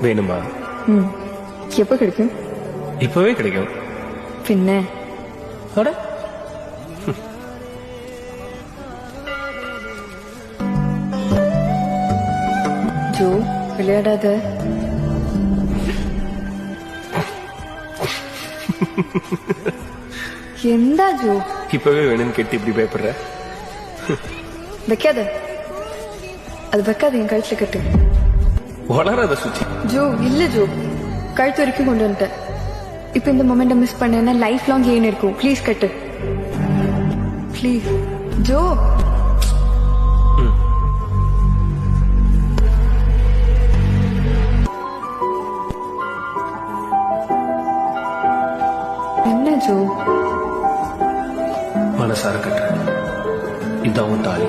வேணுமா? எப்ப கிடைக்கும்? இப்பவே கிடைக்கும். பின்ன அட ஜோ, விளையாடாத. எந்தா ஜோ? இப்பவே வேணும்னு கேட்டு இப்படி பயப்படுற? வைக்காத, அது வைக்காத, என் கழுத்துல கட்டு. வளராத சுச்சி. ஜோ இல்ல ஜோ, கழுத்து வரைக்கும் கொண்டு வந்துட்டேன். இப்ப இந்த மொமெண்ட மிஸ் பண்ணேன்னா லைஃப் லாங் ஏன் இருக்கும். Please cut, please Joe. என்ன ஜோ? மனசார கட்டு. இதான் உன் தாலி.